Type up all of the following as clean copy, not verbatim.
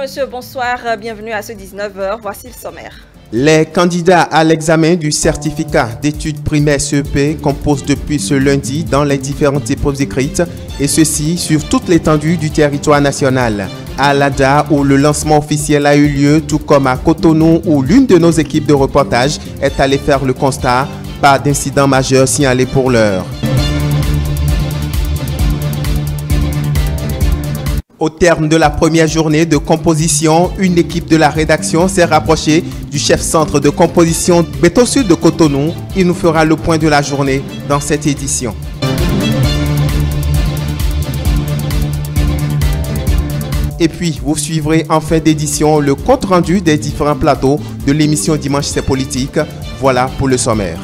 monsieur, bonsoir, bienvenue à ce 19h, voici le sommaire. Les candidats à l'examen du certificat d'études primaires CEP composent depuis ce lundi dans les différentes épreuves écrites, et ceci sur toute l'étendue du territoire national. À Lada, où le lancement officiel a eu lieu, tout comme à Cotonou, où l'une de nos équipes de reportage est allée faire le constat, pas d'incident majeur signalé pour l'heure. Au terme de la première journée de composition, une équipe de la rédaction s'est rapprochée du chef centre de composition Béton Sud de Cotonou. Il nous fera le point de la journée dans cette édition. Et puis, vous suivrez en fin d'édition le compte-rendu des différents plateaux de l'émission Dimanche c'est politique. Voilà pour le sommaire.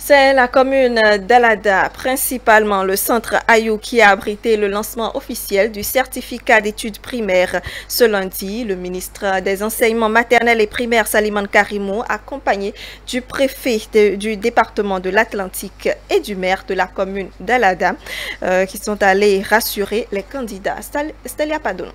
C'est la commune d'Alada, principalement le centre Ayou, qui a abrité le lancement officiel du certificat d'études primaires. Ce lundi, le ministre des Enseignements maternels et primaires, Salimane Karimou, accompagné du préfet du département de l'Atlantique et du maire de la commune d'Alada, qui sont allés rassurer les candidats. Stélia Padono.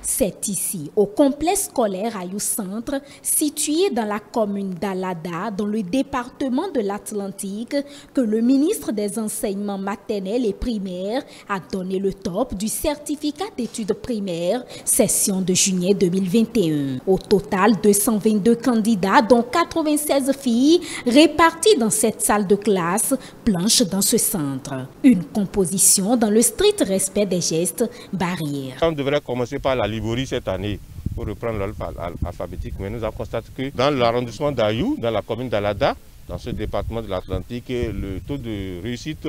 C'est ici, au complexe scolaire Ayou Centre, situé dans la commune d'Alada, dans le département de l'Atlantique, que le ministre des Enseignements maternels et primaires a donné le top du certificat d'études primaires, session de juillet 2021. Au total, 222 candidats, dont 96 filles, réparties dans cette salle de classe, planchent dans ce centre. Une composition dans le strict respect des gestes barrières. On devrait commencer par la Liborie cette année pour reprendre l'ordre alphabétique, mais nous avons constaté que dans l'arrondissement d'Ayou, dans la commune d'Alada, dans ce département de l'Atlantique, le taux de réussite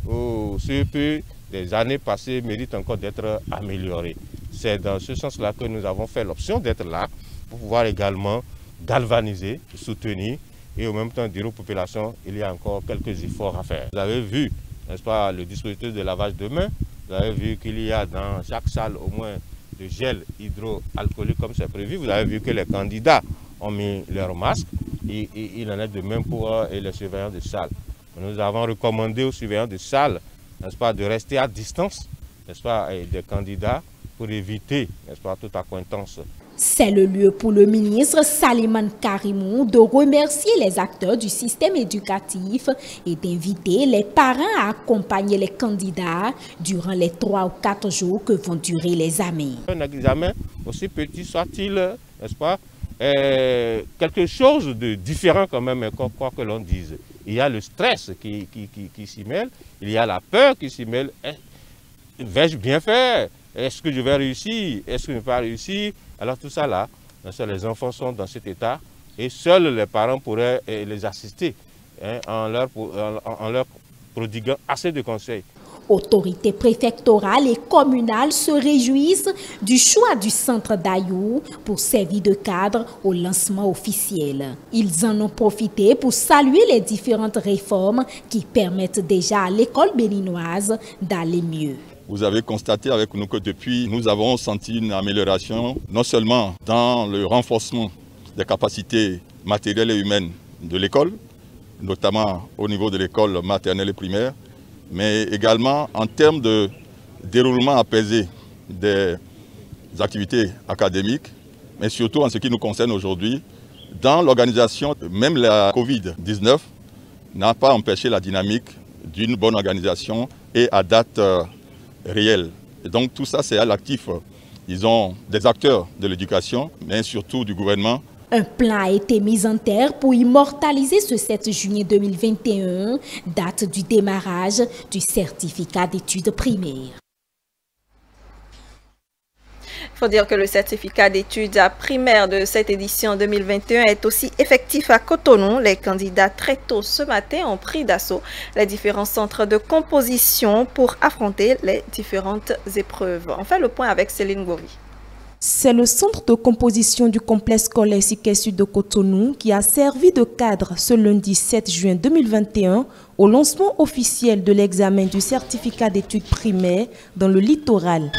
au CEP des années passées mérite encore d'être amélioré. C'est dans ce sens-là que nous avons fait l'option d'être là pour pouvoir également galvaniser, soutenir et en même temps dire aux populations qu'il y a encore quelques efforts à faire. Vous avez vu, n'est-ce pas, le dispositif de lavage de mains, vous avez vu qu'il y a dans chaque salle au moins de gel hydroalcoolique comme c'est prévu. Vous avez vu que les candidats ont mis leur masque et il en est de même pour les surveillants de salle. Nous avons recommandé aux surveillants de salle, n'est-ce pas, de rester à distance, n'est-ce pas, des candidats pour éviter, n'est-ce pas, toute accointance. C'est le lieu pour le ministre Salimane Karimou de remercier les acteurs du système éducatif et d'inviter les parents à accompagner les candidats durant les 3 ou 4 jours que vont durer les examens. Un examen, aussi petit soit-il, n'est-ce pas, quelque chose de différent quand même, quoi que l'on dise. Il y a le stress qui s'y mêle, il y a la peur qui s'y mêle. Vais-je bien faire? Est-ce que je vais réussir? Est-ce que je ne vais pas réussir? Alors tout ça là, les enfants sont dans cet état et seuls les parents pourraient les assister en leur prodiguant assez de conseils. Autorités préfectorales et communales se réjouissent du choix du centre d'Ayou pour servir de cadre au lancement officiel. Ils en ont profité pour saluer les différentes réformes qui permettent déjà à l'école béninoise d'aller mieux. Vous avez constaté avec nous que depuis, nous avons senti une amélioration, non seulement dans le renforcement des capacités matérielles et humaines de l'école, notamment au niveau de l'école maternelle et primaire, mais également en termes de déroulement apaisé des activités académiques, mais surtout en ce qui nous concerne aujourd'hui, dans l'organisation, même la Covid-19 n'a pas empêché la dynamique d'une bonne organisation et à date réelle. Et donc tout ça, c'est à l'actif, disons, des acteurs de l'éducation, mais surtout du gouvernement. Un plan a été mis en terre pour immortaliser ce 7 juillet 2021, date du démarrage du certificat d'études primaires. Il faut dire que le certificat d'études primaires de cette édition 2021 est aussi effectif à Cotonou. Les candidats très tôt ce matin ont pris d'assaut les différents centres de composition pour affronter les différentes épreuves. On fait le point avec Céline Goury. C'est le centre de composition du complexe scolaire Siké Sud de Cotonou qui a servi de cadre ce lundi 7 juin 2021 au lancement officiel de l'examen du certificat d'études primaires dans le littoral.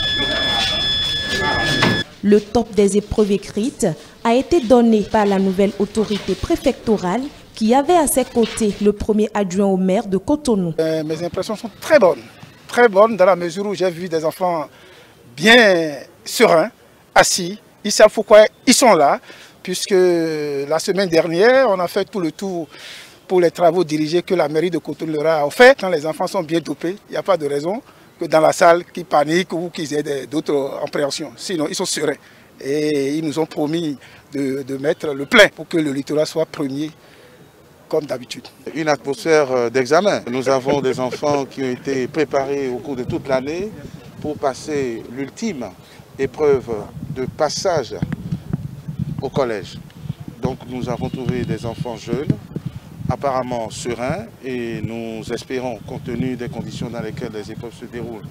Le top des épreuves écrites a été donné par la nouvelle autorité préfectorale qui avait à ses côtés le premier adjoint au maire de Cotonou. Mes impressions sont très bonnes dans la mesure où j'ai vu des enfants bien sereins, assis. Ils savent pourquoi ils sont là, puisque la semaine dernière, on a fait tout le tour pour les travaux dirigés que la mairie de Cotonou leur a offert. Quand les enfants sont bien dopés, il n'y a pas de raison que dans la salle qu'ils paniquent ou qu'ils aient d'autres appréhensions. Sinon, ils sont sereins. Et ils nous ont promis de mettre le plein pour que le littoral soit premier comme d'habitude. Une atmosphère d'examen. Nous avons des enfants qui ont été préparés au cours de toute l'année pour passer l'ultime épreuve de passage au collège. Donc nous avons trouvé des enfants jeunes, apparemment sereins, et nous espérons, compte tenu des conditions dans lesquelles les épreuves se déroulent,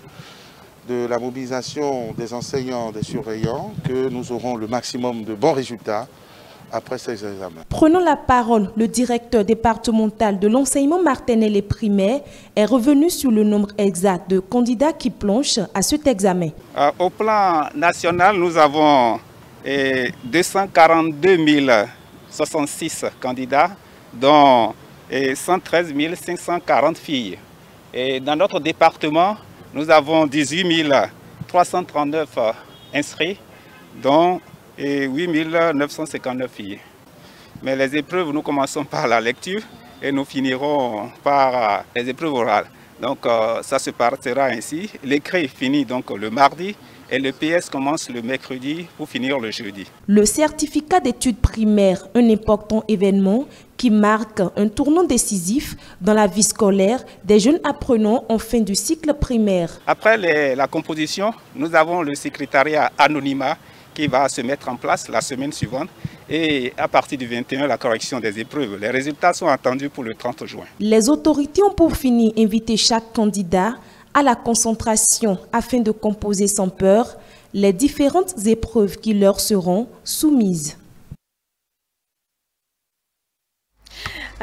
de la mobilisation des enseignants, des surveillants, que nous aurons le maximum de bons résultats après ces examens. Prenant la parole, le directeur départemental de l'enseignement maternel et primaire est revenu sur le nombre exact de candidats qui plongent à cet examen. Au plan national, nous avons 242 066 candidats, dont 113 540 filles. Et dans notre département, nous avons 18 339 inscrits, dont 8 959 filles. Mais les épreuves, nous commençons par la lecture et nous finirons par les épreuves orales. Donc ça se passera ainsi. L'écrit finit donc le mardi et le PS commence le mercredi pour finir le jeudi. Le certificat d'études primaires, un important événement qui marque un tournant décisif dans la vie scolaire des jeunes apprenants en fin du cycle primaire. Après la composition, nous avons le secrétariat anonymat qui va se mettre en place la semaine suivante. Et à partir du 21, la correction des épreuves. Les résultats sont attendus pour le 30 juin. Les autorités ont pour finir invité chaque candidat à la concentration afin de composer sans peur les différentes épreuves qui leur seront soumises.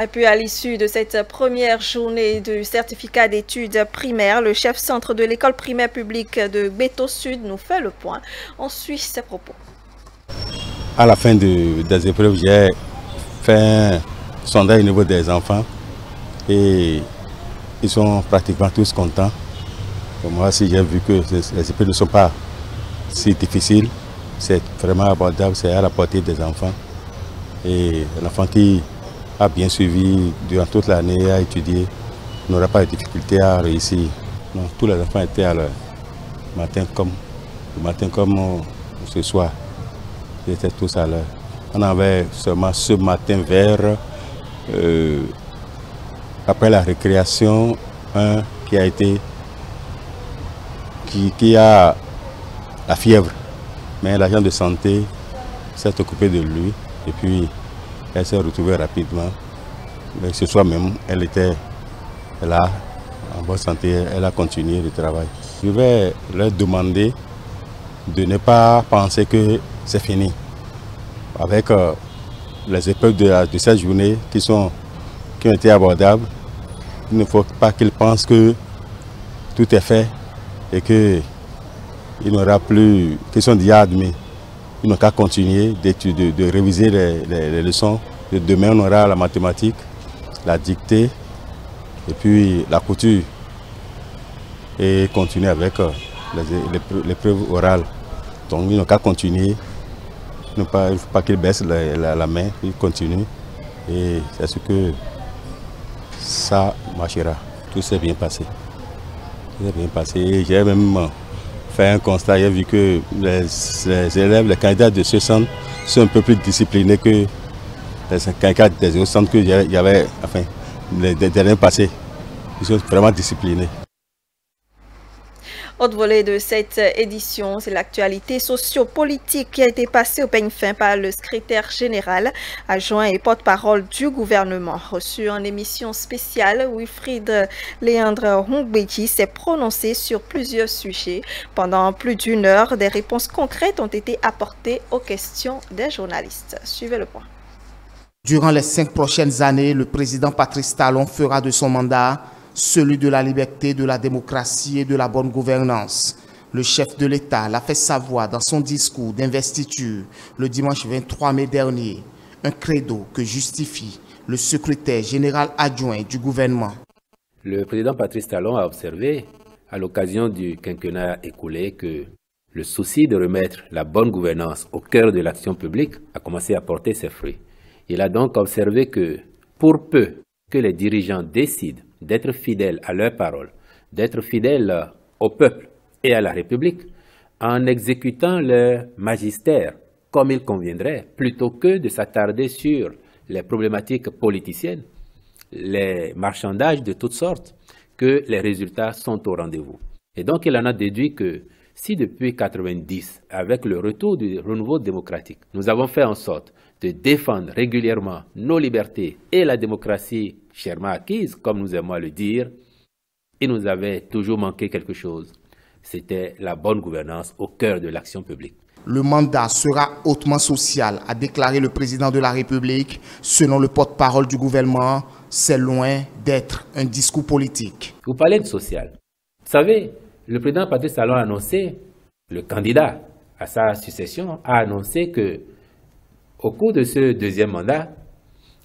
Et puis à l'issue de cette première journée du certificat d'études primaires, le chef centre de l'école primaire publique de Beto Sud nous fait le point. On suit ses propos. À la fin des épreuves, j'ai fait un sondage au niveau des enfants et ils sont pratiquement tous contents. Et moi aussi, j'ai vu que les épreuves ne sont pas si difficiles. C'est vraiment abordable, c'est à la portée des enfants. Et l'enfant qui a bien suivi durant toute l'année, a étudié, n'aura pas de difficulté à réussir. Non, tous les enfants étaient à l'heure, le matin comme ce soir. Ils étaient tous à l'heure. On avait seulement ce matin vers, après la récréation, un qui a la fièvre. Mais l'agent de santé s'est occupé de lui et puis elle s'est retrouvée rapidement. Mais ce soir même, elle était là, en bonne santé, elle a continué le travail. Je vais leur demander de ne pas penser que c'est fini. Avec les épreuves de cette journée qui ont été abordables, il ne faut pas qu'ils pensent que tout est fait et qu'il n'y aura plus, qu'ils sont déjà admis. Ils n'ont qu'à continuer de réviser les leçons. Demain, on aura la mathématique, la dictée et puis la couture. Et continuer avec l'épreuve orale. Donc, ils n'ont qu'à continuer. Il ne faut pas qu'ils baissent la main, ils continuent. Et c'est ce que ça marchera. Tout s'est bien passé. Tout s'est bien passé. J'ai même fait un constat, j'ai vu que les élèves, les candidats de ce centre sont un peu plus disciplinés que les candidats des autres centres qu'il y avait, enfin, les derniers passés. Ils sont vraiment disciplinés. Autre volet de cette édition, c'est l'actualité sociopolitique qui a été passée au peigne fin par le secrétaire général, adjoint et porte-parole du gouvernement. Reçu en émission spéciale, Wilfried Léandre Hongbeji s'est prononcé sur plusieurs sujets. Pendant plus d'une heure, des réponses concrètes ont été apportées aux questions des journalistes. Suivez le point. Durant les 5 prochaines années, le président Patrice Talon fera de son mandat celui de la liberté, de la démocratie et de la bonne gouvernance. Le chef de l'État l'a fait savoir dans son discours d'investiture le dimanche 23 mai dernier, un credo que justifie le secrétaire général adjoint du gouvernement. Le président Patrice Talon a observé, à l'occasion du quinquennat écoulé, que le souci de remettre la bonne gouvernance au cœur de l'action publique a commencé à porter ses fruits. Il a donc observé que, pour peu que les dirigeants décident d'être fidèles à leurs paroles, d'être fidèles au peuple et à la République, en exécutant leur magistère comme il conviendrait, plutôt que de s'attarder sur les problématiques politiciennes, les marchandages de toutes sortes, que les résultats sont au rendez-vous. Et donc il en a déduit que si depuis 1990, avec le retour du renouveau démocratique, nous avons fait en sorte de défendre régulièrement nos libertés et la démocratie chèrement acquise, comme nous aimons à le dire, il nous avait toujours manqué quelque chose. C'était la bonne gouvernance au cœur de l'action publique. Le mandat sera hautement social, a déclaré le président de la République. Selon le porte-parole du gouvernement, c'est loin d'être un discours politique. Vous parlez de social. Vous savez, le président Patrice Talon a annoncé, le candidat à sa succession a annoncé que, au cours de ce deuxième mandat,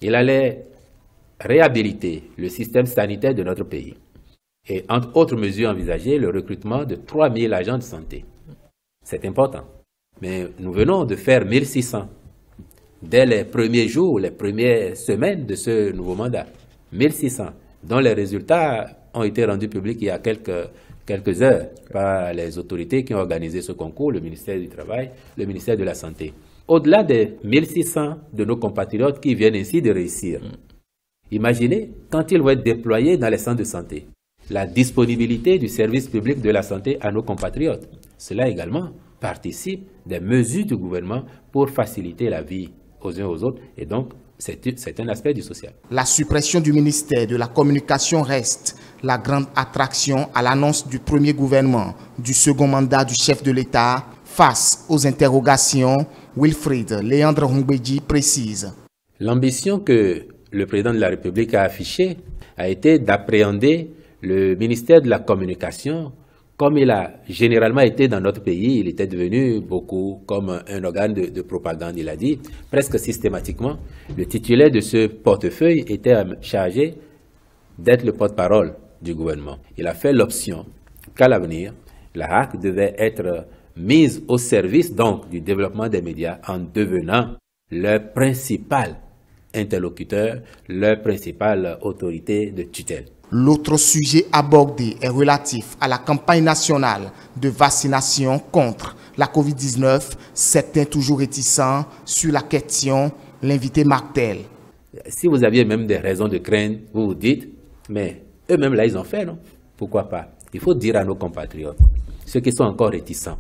il allait réhabiliter le système sanitaire de notre pays. Et entre autres mesures envisagées, le recrutement de 3000 agents de santé. C'est important. Mais nous venons de faire 1600 dès les premiers jours, les premières semaines de ce nouveau mandat. 1600, dont les résultats ont été rendus publics il y a quelques heures par les autorités qui ont organisé ce concours, le ministère du Travail, le ministère de la Santé. Au-delà des 1600 de nos compatriotes qui viennent ainsi de réussir, imaginez quand ils vont être déployés dans les centres de santé, la disponibilité du service public de la santé à nos compatriotes. Cela également participe des mesures du gouvernement pour faciliter la vie aux uns aux autres et donc c'est un aspect du social. La suppression du ministère de la Communication reste la grande attraction à l'annonce du premier gouvernement du second mandat du chef de l'État. Face aux interrogations, Wilfried Léandre Humbedji précise. L'ambition que le président de la République a affichée a été d'appréhender le ministère de la Communication comme il a généralement été dans notre pays. Il était devenu beaucoup comme un organe de propagande, il a dit. Presque systématiquement, le titulaire de ce portefeuille était chargé d'être le porte-parole du gouvernement. Il a fait l'option qu'à l'avenir, la HAC devait être mise au service donc du développement des médias en devenant leur principal interlocuteur, leur principale autorité de tutelle. L'autre sujet abordé est relatif à la campagne nationale de vaccination contre la COVID-19. Certains toujours réticents sur la question, l'invité Martel. Si vous aviez même des raisons de craindre, vous vous dites, mais eux-mêmes là ils ont fait, non? Pourquoi pas? Il faut dire à nos compatriotes, ceux qui sont encore réticents,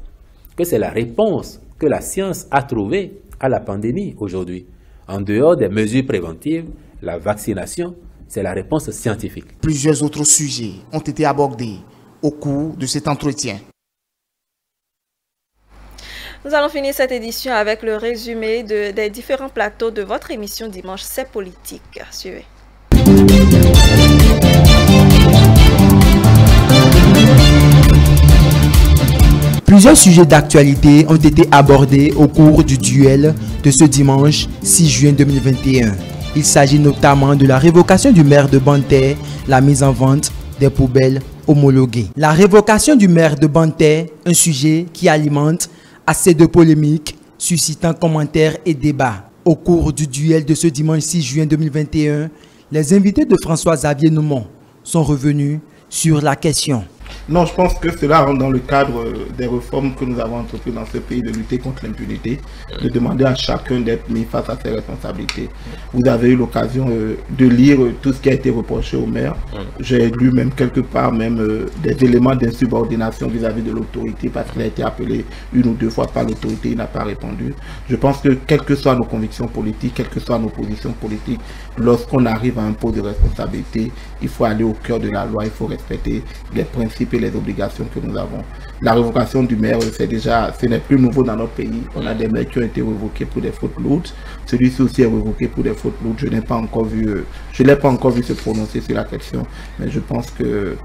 que c'est la réponse que la science a trouvée à la pandémie aujourd'hui. En dehors des mesures préventives, la vaccination, c'est la réponse scientifique. Plusieurs autres sujets ont été abordés au cours de cet entretien. Nous allons finir cette édition avec le résumé des différents plateaux de votre émission Dimanche, c'est politique. Suivez. Plusieurs sujets d'actualité ont été abordés au cours du duel de ce dimanche 6 juin 2021. Il s'agit notamment de la révocation du maire de Banter, la mise en vente des poubelles homologuées. La révocation du maire de Banter, un sujet qui alimente assez de polémiques, suscitant commentaires et débats. Au cours du duel de ce dimanche 6 juin 2021, les invités de François-Xavier Noumon sont revenus sur la question. Non, je pense que cela rentre dans le cadre des réformes que nous avons entreprises dans ce pays, de lutter contre l'impunité, de demander à chacun d'être mis face à ses responsabilités. Vous avez eu l'occasion de lire tout ce qui a été reproché au maire. J'ai lu même quelque part même des éléments d'insubordination vis-à-vis de l'autorité parce qu'il a été appelé une ou deux fois par l'autorité, il n'a pas répondu. Je pense que quelles que soient nos convictions politiques, quelles que soient nos positions politiques, lorsqu'on arrive à un poste de responsabilité, il faut aller au cœur de la loi, il faut respecter les principes et les obligations que nous avons. La révocation du maire, c'est déjà, ce n'est plus nouveau dans notre pays. On a des maires qui ont été révoqués pour des fautes lourdes. Celui-ci aussi est révoqué pour des fautes lourdes. Je n'ai pas encore vu, se prononcer sur la question, mais je pense que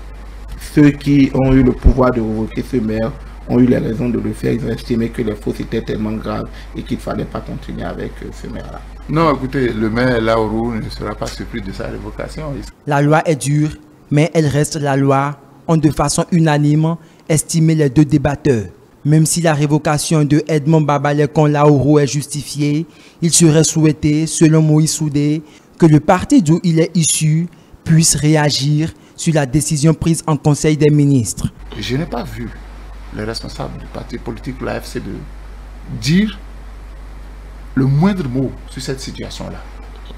ceux qui ont eu le pouvoir de révoquer ce maire ont eu les raisons de le faire. Ils ont estimé que les fautes étaient tellement graves et qu'il ne fallait pas continuer avec ce maire-là. Non, écoutez, le maire Laourou ne sera pas surpris de sa révocation. La loi est dure, mais elle reste la loi, ont de façon unanime estimé les deux débatteurs. Même si la révocation de Edmond Babalekon Laourou est justifiée, il serait souhaité, selon Moïse Soudé, que le parti d'où il est issu puisse réagir sur la décision prise en Conseil des ministres. Je n'ai pas vu les responsables du parti politique, la FCDE, dire le moindre mot sur cette situation-là.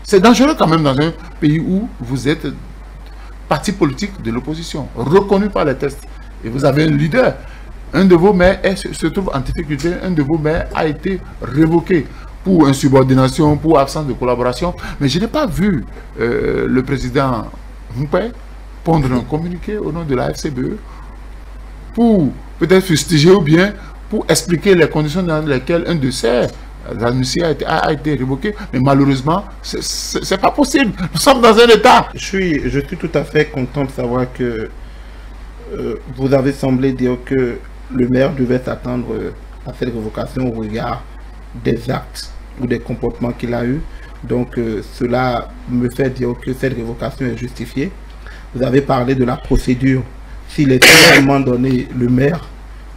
C'est dangereux quand même dans un pays où vous êtes parti politique de l'opposition, reconnu par les tests, et vous avez un leader. Un de vos maires se trouve en difficulté, un de vos maires a été révoqué pour insubordination, pour absence de collaboration. Mais je n'ai pas vu le président Moumpé pondre un communiqué au nom de la FCBE pour peut-être fustiger ou bien pour expliquer les conditions dans lesquelles un de ses administrés a été révoqué. Mais malheureusement, c'est pas possible. Nous sommes dans un état. Je suis tout à fait content de savoir que vous avez semblé dire que le maire devait s'attendre à cette révocation au regard des actes ou des comportements qu'il a eu. Donc cela me fait dire que cette révocation est justifiée. Vous avez parlé de la procédure. S'il est réellement donné, le maire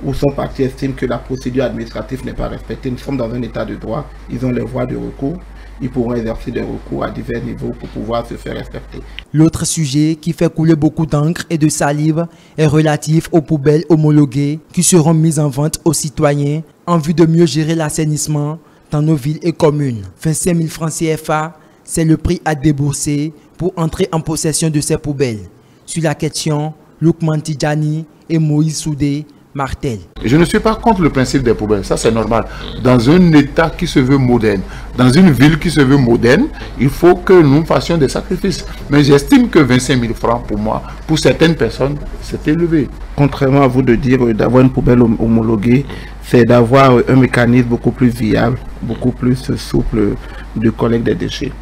ou son parti estime que la procédure administrative n'est pas respectée, nous sommes dans un état de droit, ils ont les voies de recours, ils pourront exercer des recours à divers niveaux pour pouvoir se faire respecter. L'autre sujet qui fait couler beaucoup d'encre et de salive est relatif aux poubelles homologuées qui seront mises en vente aux citoyens en vue de mieux gérer l'assainissement dans nos villes et communes. 25 000 francs CFA, c'est le prix à débourser pour entrer en possession de ces poubelles. Sur la question, Loukman Tidjani et Moïse Soudé martèlent. Je ne suis pas contre le principe des poubelles, ça c'est normal. Dans un état qui se veut moderne, dans une ville qui se veut moderne, il faut que nous fassions des sacrifices. Mais j'estime que 25 000 francs pour moi, pour certaines personnes, c'est élevé. Contrairement à vous de dire d'avoir une poubelle homologuée, c'est d'avoir un mécanisme beaucoup plus viable, beaucoup plus souple de collecte des déchets.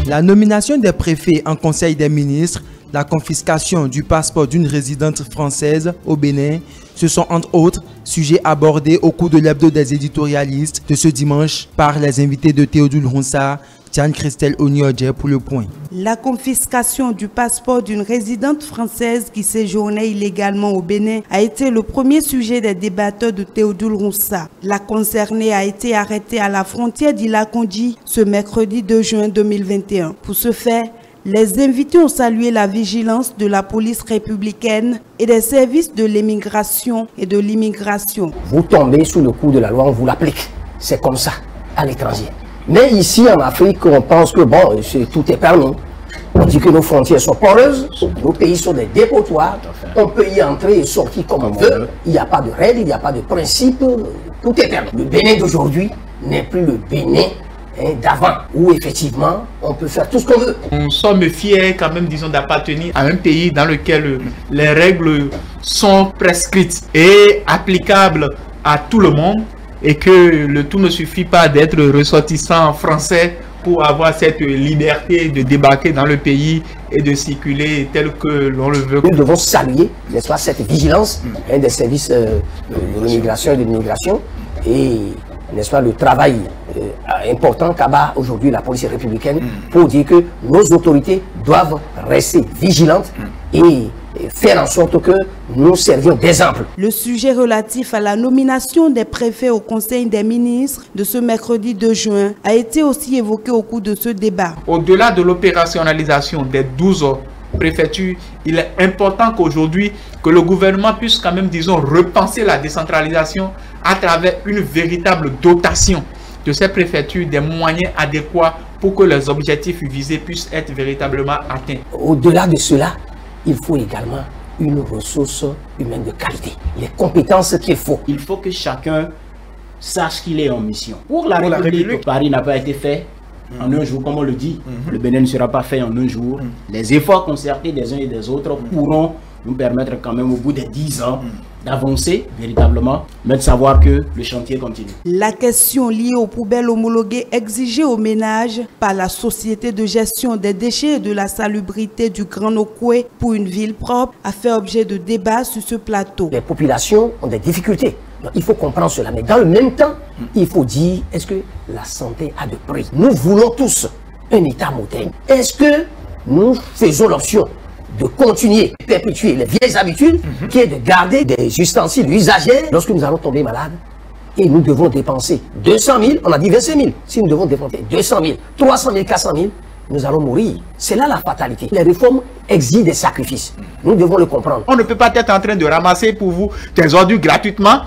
La nomination des préfets en Conseil des ministres, la confiscation du passeport d'une résidente française au Bénin, ce sont entre autres sujets abordés au cours de l'hebdo des éditorialistes de ce dimanche par les invités de Théodule Ronsa, Tiane-Christelle Oniodje pour Le Point. La confiscation du passeport d'une résidente française qui séjournait illégalement au Bénin a été le premier sujet des débatteurs de Théodule Ronsa. La concernée a été arrêtée à la frontière d'Ila-Kondji ce mercredi 2 juin 2021. Pour ce fait, les invités ont salué la vigilance de la police républicaine et des services de l'immigration et de l'immigration. Vous tombez sous le coup de la loi, on vous l'applique. C'est comme ça, à l'étranger. Mais ici en Afrique, on pense que bon, tout est permis. On dit que nos frontières sont poreuses, nos pays sont des dépotoirs, on peut y entrer et sortir comme on veut, il n'y a pas de règles, il n'y a pas de principes, tout est permis. Le Bénin d'aujourd'hui n'est plus le Bénin d'avant, où effectivement on peut faire tout ce qu'on veut. Nous sommes fiers quand même, disons, d'appartenir à un pays dans lequel les règles sont prescrites et applicables à tout le monde, et que le tout ne suffit pas d'être ressortissant français pour avoir cette liberté de débarquer dans le pays et de circuler tel que l'on le veut. Nous devons saluer, n'est-ce pas, cette vigilance des services de l'immigration et de l'immigration et, n'est-ce pas, le travail important qu'abat aujourd'hui la police républicaine pour dire que nos autorités doivent rester vigilantes et faire en sorte que nous servions d'exemple. Le sujet relatif à la nomination des préfets au Conseil des ministres de ce mercredi 2 juin a été aussi évoqué au cours de ce débat. Au-delà de l'opérationnalisation des 12 préfectures, il est important qu'aujourd'hui, que le gouvernement puisse quand même, disons, repenser la décentralisation à travers une véritable dotation de ces préfectures, des moyens adéquats pour que les objectifs visés puissent être véritablement atteints. Au-delà de cela, il faut également une ressource humaine de qualité, les compétences qu'il faut. Il faut que chacun sache qu'il est en mission. Pour la République, Paris n'a pas été fait en un jour, comme on le dit. Le Bénin ne sera pas fait en un jour. Les efforts concertés des uns et des autres pourront nous permettre quand même au bout de 10 ans d'avancer véritablement, mais de savoir que le chantier continue. La question liée aux poubelles homologuées exigées aux ménages par la Société de gestion des déchets et de la salubrité du Grand Nokoué pour une ville propre a fait objet de débats sur ce plateau. Les populations ont des difficultés. Donc, il faut comprendre cela. Mais dans le même temps, il faut dire, est-ce que la santé a de prix? Nous voulons tous un État moderne. Est-ce que nous faisons l'option de continuer, de perpétuer les vieilles habitudes, qui est de garder des ustensiles usagés lorsque nous allons tomber malades et nous devons dépenser 200 000, on a dit 25 000, si nous devons dépenser 200 000, 300 000, 400 000, nous allons mourir. C'est là la fatalité. Les réformes exigent des sacrifices. Nous devons le comprendre. On ne peut pas être en train de ramasser pour vous des ordures gratuitement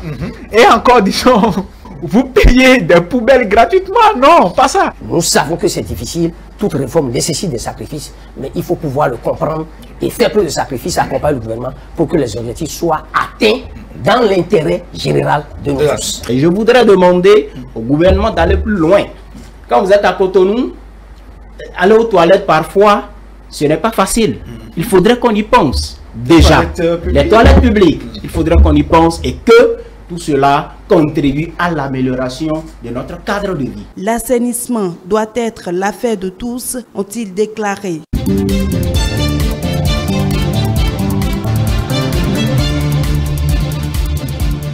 et encore, disons, vous payez des poubelles gratuitement. Non, pas ça. Nous savons que c'est difficile. Toute réforme nécessite des sacrifices, mais il faut pouvoir le comprendre et faire peu de sacrifices, accompagner le gouvernement pour que les objectifs soient atteints dans l'intérêt général de nous tous. Et je voudrais demander au gouvernement d'aller plus loin. Quand vous êtes à Cotonou, aller aux toilettes parfois, ce n'est pas facile. Il faudrait qu'on y pense. Déjà, les toilettes publiques, il faudrait qu'on y pense et que tout cela contribue à l'amélioration de notre cadre de vie. L'assainissement doit être l'affaire de tous, ont-ils déclaré.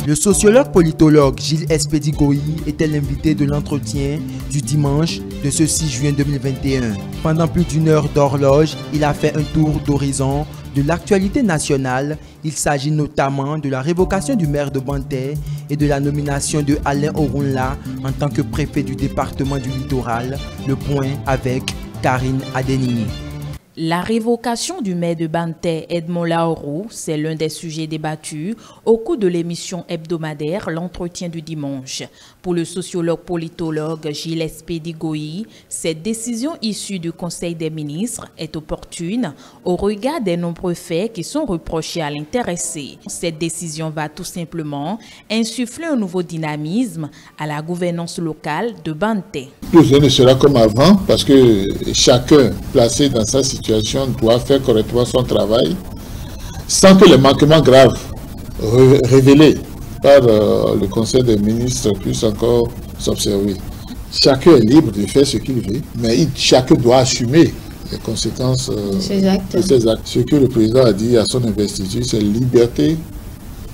Le sociologue politologue Gilles Espédigoï était l'invité de l'entretien du dimanche de ce 6 juin 2021. Pendant plus d'une heure d'horloge, il a fait un tour d'horizon de l'actualité nationale. Il s'agit notamment de la révocation du maire de Banté et de la nomination de Alain Orunla en tant que préfet du département du Littoral. Le point avec Karine Adenini. La révocation du maire de Banté, Edmond Laourou, c'est l'un des sujets débattus au cours de l'émission hebdomadaire L'entretien du dimanche. Pour le sociologue politologue Gilles Espédigoï, cette décision issue du Conseil des ministres est opportune au regard des nombreux faits qui sont reprochés à l'intéressé. Cette décision va tout simplement insuffler un nouveau dynamisme à la gouvernance locale de Banté. Plus rien ne sera comme avant parce que chacun placé dans sa situation doit faire correctement son travail sans que les manquements graves révélés par le Conseil des ministres puissent encore s'observer. Chacun est libre de faire ce qu'il veut, mais chacun doit assumer les conséquences de ses actes. Ce que le président a dit à son investiture, c'est liberté,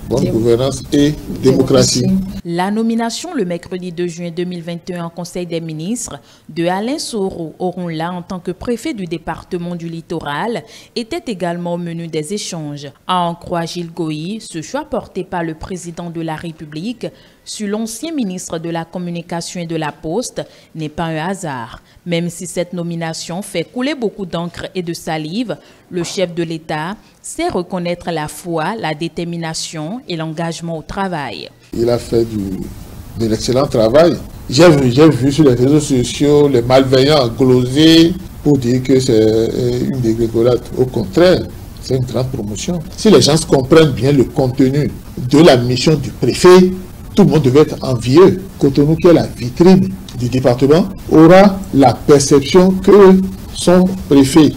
bonne gouvernance et démocratie. La nomination le mercredi 2 juin 2021 en Conseil des ministres de Alain Soro Orunla en tant que préfet du département du Littoral était également au menu des échanges. À en croire Gilles Goï, ce choix porté par le président de la République sur l'ancien ministre de la Communication et de la Poste n'est pas un hasard. Même si cette nomination fait couler beaucoup d'encre et de salive, le chef de l'État sait reconnaître la foi, la détermination et l'engagement au travail. Il a fait de l'excellent travail. J'ai vu sur les réseaux sociaux les malveillants gloser pour dire que c'est une dégringolade. Au contraire, c'est une grande promotion. Si les gens comprennent bien le contenu de la mission du préfet, tout le monde devait être envieux. Cotonou, qui est la vitrine du département, aura la perception que son préfet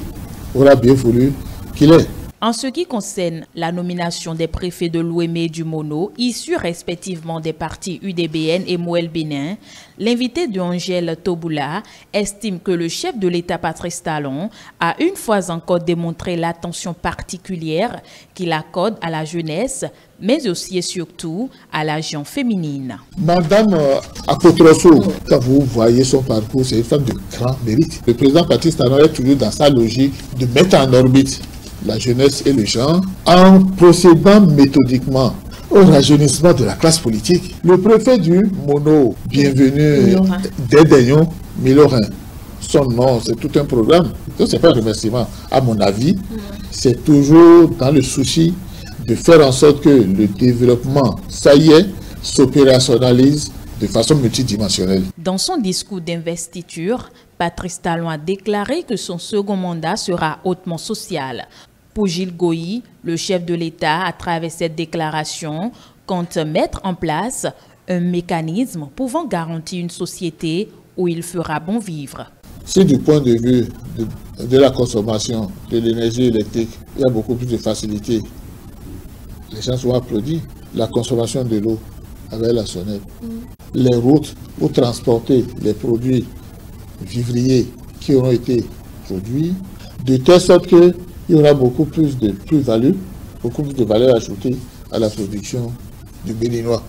aura bien voulu qu'il ait. En ce qui concerne la nomination des préfets de l'Ouémé et du Mono, issus respectivement des partis UDBN et Moël Bénin, l'invité de Angèle Toboula estime que le chef de l'État Patrice Talon a une fois encore démontré l'attention particulière qu'il accorde à la jeunesse, mais aussi et surtout à la gente féminine. Madame Akotroso, quand vous voyez son parcours, c'est une femme de grand mérite. Le président Patrice Talon est toujours dans sa logique de mettre en orbite la jeunesse et le genre en procédant méthodiquement au rajeunissement de la classe politique. Le préfet du Mono, bienvenue Dédaignon Milorin. Son nom, c'est tout un programme. Donc c'est pas un remerciement. À mon avis, c'est toujours dans le souci de faire en sorte que le développement, ça y est, s'opérationnalise de façon multidimensionnelle. Dans son discours d'investiture, Patrice Talon a déclaré que son second mandat sera hautement social. Pour Gilles Goï, le chef de l'État, à travers cette déclaration, compte mettre en place un mécanisme pouvant garantir une société où il fera bon vivre. Si du point de vue de la consommation de l'énergie électrique, il y a beaucoup plus de facilité, les gens sont applaudis. la consommation de l'eau avec la sonnette, les routes pour transporter les produits vivriers qui auront été produits, de telle sorte qu'il y aura beaucoup plus de plus-value, beaucoup plus de valeur ajoutée à la production du béninois.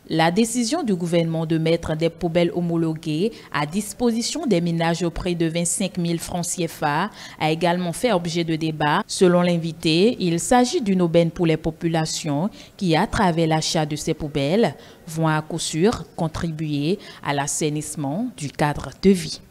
La décision du gouvernement de mettre des poubelles homologuées à disposition des ménages au prix de 25 000 francs CFA a également fait objet de débat. Selon l'invité, il s'agit d'une aubaine pour les populations qui, à travers l'achat de ces poubelles, vont à coup sûr contribuer à l'assainissement du cadre de vie.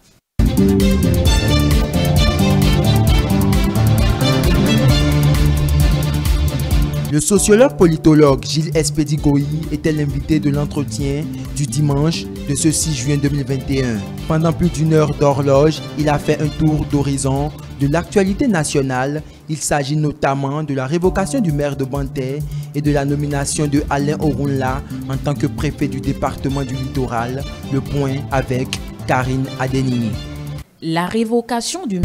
Le sociologue politologue Gilles Espédigoï était l'invité de l'entretien du dimanche de ce 6 juin 2021. Pendant plus d'une heure d'horloge, il a fait un tour d'horizon de l'actualité nationale. Il s'agit notamment de la révocation du maire de Banté et de la nomination de Alain Orunla en tant que préfet du département du Littoral. Le point avec Karine Adenini. La révocation du...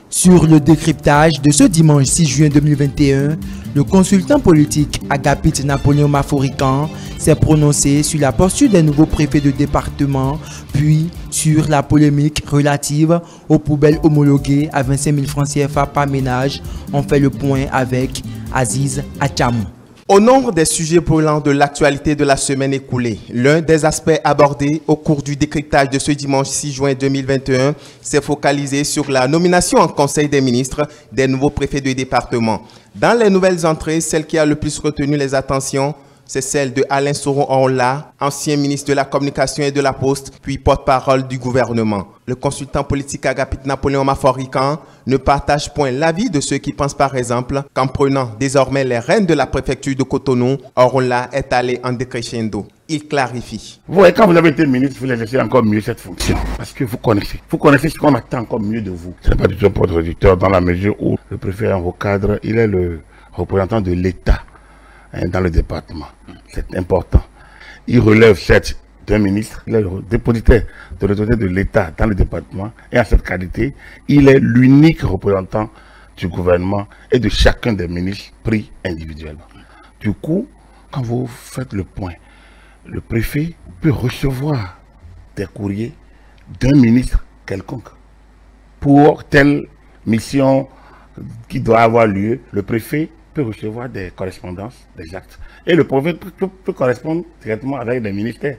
Sur le décryptage de ce dimanche 6 juin 2021, le consultant politique Agapit Napoléon Maforican s'est prononcé sur la posture des nouveaux préfets de département, puis sur la polémique relative aux poubelles homologuées à 25 000 francs CFA par ménage. On fait le point avec Aziz Achamou. Au nombre des sujets brûlants de l'actualité de la semaine écoulée, l'un des aspects abordés au cours du décryptage de ce dimanche 6 juin 2021 s'est focalisé sur la nomination en Conseil des ministres des nouveaux préfets de département. Dans les nouvelles entrées, celle qui a le plus retenu les attentions, c'est celle de Alain Orunla, ancien ministre de la Communication et de la Poste, puis porte-parole du gouvernement. Le consultant politique Agapit Napoléon Maforican ne partage point l'avis de ceux qui pensent par exemple qu'en prenant désormais les rênes de la préfecture de Cotonou, Orunla est allé en décrescendo. Il clarifie. Vous voyez, quand vous avez été ministre, vous exercez encore mieux cette fonction. Parce que vous connaissez ce qu'on attend encore mieux de vous. Ce n'est pas du tout un poste réducteur dans la mesure où le préfet en vos cadres, il est le représentant de l'État dans le département. C'est important. Il relève certes d'un ministre, il est le dépositaire de l'autorité de l'État dans le département et en cette qualité, il est l'unique représentant du gouvernement et de chacun des ministres pris individuellement. Du coup, quand vous faites le point, le préfet peut recevoir des courriers d'un ministre quelconque pour telle mission qui doit avoir lieu. Le préfet peut recevoir des correspondances, des actes. Et le préfet peut correspondre directement avec des ministères,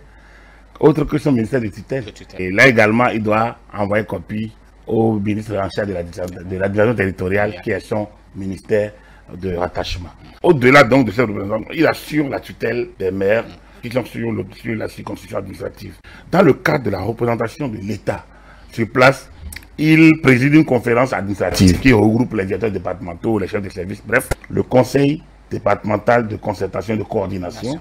autres que son ministère de tutelle. Et là également, il doit envoyer copie au ministre en charge de l'administration territoriale, qui est son ministère de rattachement. Au-delà donc de cette représentation, il assure la tutelle des maires qui sont sur la circonscription administrative. Dans le cadre de la représentation de l'État sur place, il préside une conférence administrative qui regroupe les directeurs départementaux, les chefs de service, bref, le conseil départemental de concertation et de coordination,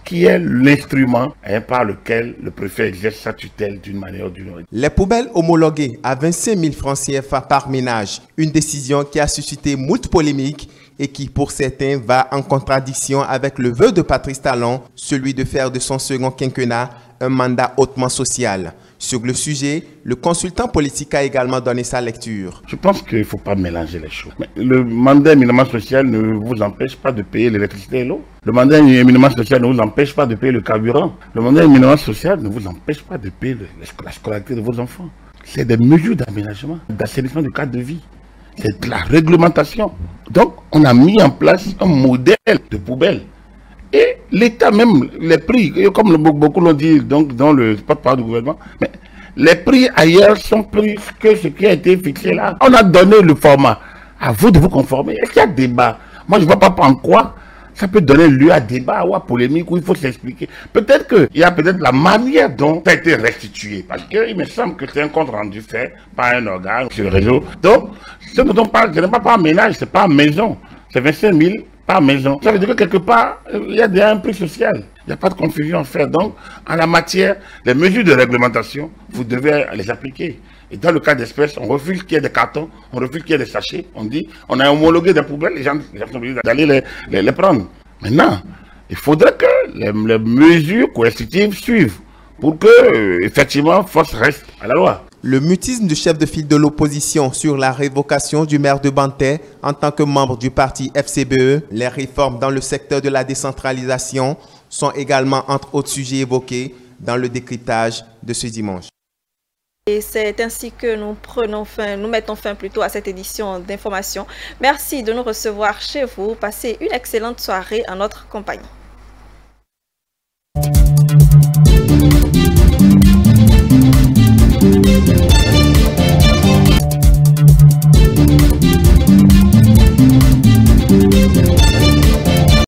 qui est l'instrument par lequel le préfet exerce sa tutelle d'une manière ou d'une autre. Les poubelles homologuées à 25 000 francs CFA par ménage, une décision qui a suscité moult polémiques et qui, pour certains, va en contradiction avec le vœu de Patrice Talon, celui de faire de son second quinquennat un mandat hautement social. Sur le sujet, le consultant politique a également donné sa lecture. Je pense qu'il ne faut pas mélanger les choses. Mais le mandat éminemment social ne vous empêche pas de payer l'électricité et l'eau. Le mandat éminemment social ne vous empêche pas de payer le carburant. Le mandat éminemment social ne vous empêche pas de payer la scolarité de vos enfants. C'est des mesures d'aménagement, d'assainissement du cadre de vie. C'est de la réglementation. Donc, on a mis en place un modèle de poubelle. Et l'État même, les prix, comme beaucoup l'ont dit donc, dans le porte-parole du gouvernement, mais les prix ailleurs sont plus que ce qui a été fixé là. On a donné le format. À vous de vous conformer. Est-ce qu'il y a débat? Moi, je ne vois pas en quoi ça peut donner lieu à débat ou à polémique où il faut s'expliquer. Peut-être qu'il y a peut-être la manière dont ça a été restitué. Parce qu'il me semble que c'est un compte rendu fait par un organe sur le réseau. Donc, ce dont on parle, ce n'est pas par ménage, ce n'est pas maison. C'est 25 000 par maison. Ça veut dire que quelque part, il y a déjà un prix social. Il n'y a pas de confusion à faire. Donc, en la matière, les mesures de réglementation, vous devez les appliquer. Et dans le cas d'espèce, on refuse qu'il y ait des cartons, on refuse qu'il y ait des sachets. On dit, on a homologué des poubelles, les gens sont obligés d'aller les prendre. Maintenant, il faudrait que les mesures coercitives suivent pour que, effectivement, force reste à la loi. Le mutisme du chef de file de l'opposition sur la révocation du maire de Banté en tant que membre du parti FCBE, les réformes dans le secteur de la décentralisation sont également entre autres sujets évoqués dans le décryptage de ce dimanche. Et c'est ainsi que nous mettons fin plutôt à cette édition d'information. Merci de nous recevoir chez vous. Passez une excellente soirée en notre compagnie.